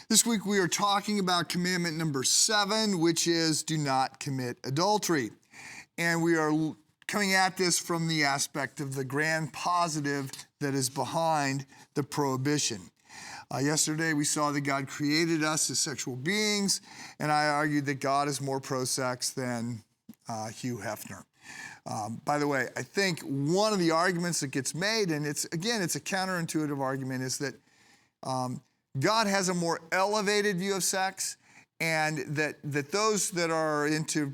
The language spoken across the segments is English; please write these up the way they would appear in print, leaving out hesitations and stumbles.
This week we are talking about commandment number 7, which is do not commit adultery. And we are coming at this from the aspect of the grand positive that is behind the prohibition. Yesterday we saw that God created us as sexual beings, and I argued that God is more pro-sex than Hugh Hefner. By the way, I think one of the arguments that gets made, and it's a counterintuitive argument, is that God has a more elevated view of sex, and that those that are into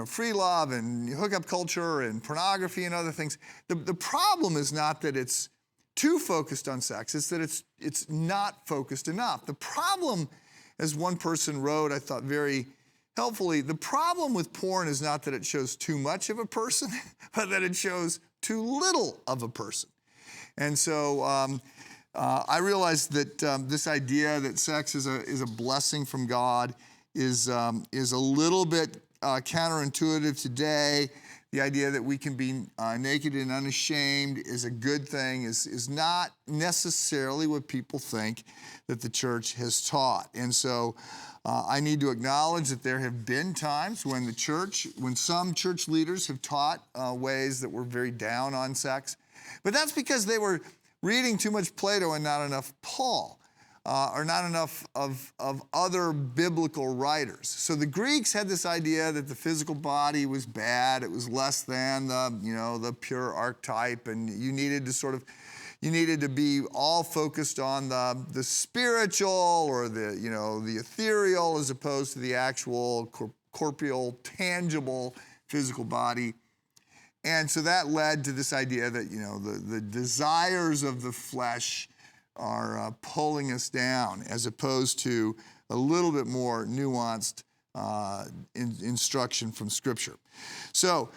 free love and hookup culture and pornography and other things, the problem is not that it's too focused on sex, it's that it's not focused enough. The problem, as one person wrote, I thought very helpfully, the problem with porn is not that it shows too much of a person, but that it shows too little of a person. And so I realized that this idea that sex is a blessing from God is a little bit counterintuitive today. The idea that we can be naked and unashamed is a good thing is not necessarily what people think that the church has taught. And so I need to acknowledge that there have been times when some church leaders have taught ways that were very down on sex. But that's because they were reading too much Plato and not enough Paul, or not enough of other biblical writers. So the Greeks had this idea that the physical body was bad, it was less than the pure archetype, and you needed to be all focused on the spiritual or the ethereal as opposed to the actual corporeal, tangible physical body. And so that led to this idea that the desires of the flesh are pulling us down, as opposed to a little bit more nuanced instruction from Scripture. So,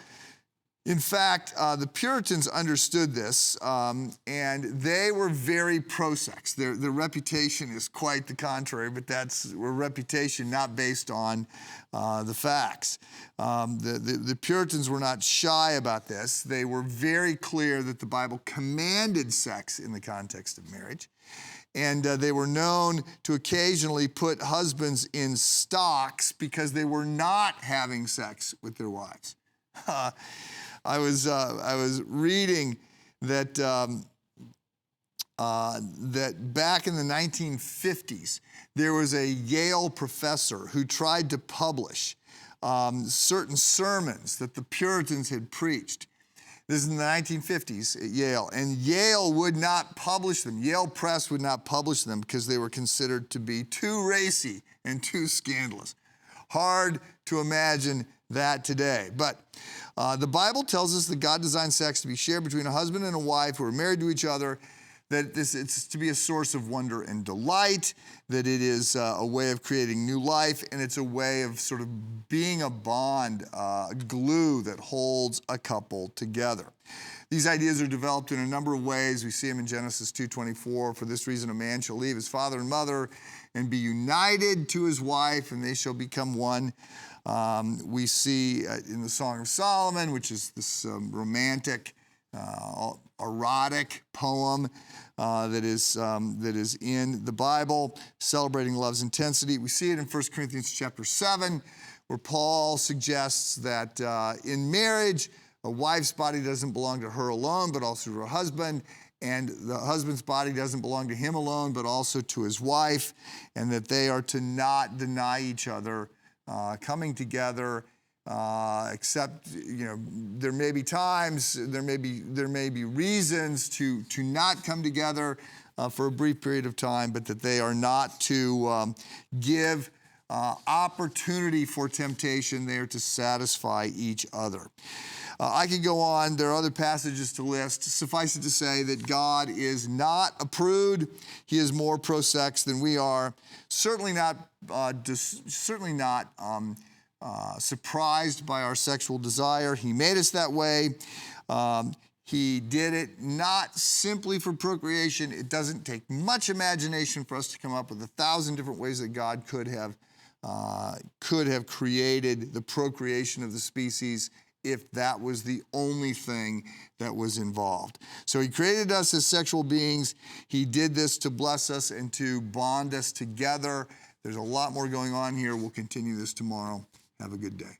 in fact, the Puritans understood this, and they were very pro-sex. Their reputation is quite the contrary, but that's a reputation not based on the facts. The Puritans were not shy about this. They were very clear that the Bible commanded sex in the context of marriage, and they were known to occasionally put husbands in stocks because they were not having sex with their wives. I was reading that that back in the 1950s, there was a Yale professor who tried to publish certain sermons that the Puritans had preached. This is in the 1950s at Yale, and Yale would not publish them. Yale Press would not publish them because they were considered to be too racy and too scandalous. Hard to imagine that today. But the Bible tells us that God designed sex to be shared between a husband and a wife who are married to each other, that it's to be a source of wonder and delight, that it is a way of creating new life, and it's a way of sort of being a bond, a glue that holds a couple together. These ideas are developed in a number of ways. We see them in Genesis 2:24. For this reason, a man shall leave his father and mother and be united to his wife, and they shall become one. We see in the Song of Solomon, which is this romantic, erotic poem that is in the Bible, celebrating love's intensity. We see it in 1 Corinthians chapter 7, where Paul suggests that in marriage, a wife's body doesn't belong to her alone, but also to her husband, and the husband's body doesn't belong to him alone, but also to his wife, and that they are to not deny each other coming together, except there may be times, there may be reasons to not come together for a brief period of time, but that they are not to give opportunity for temptation. They are to satisfy each other. I could go on. There are other passages to list. Suffice it to say that God is not a prude. He is more pro-sex than we are. Certainly not surprised by our sexual desire. He made us that way. He did it not simply for procreation. It doesn't take much imagination for us to come up with 1,000 different ways that God could have created the procreation of the species if that was the only thing that was involved. So he created us as sexual beings. He did this to bless us and to bond us together. There's a lot more going on here. We'll continue this tomorrow. Have a good day.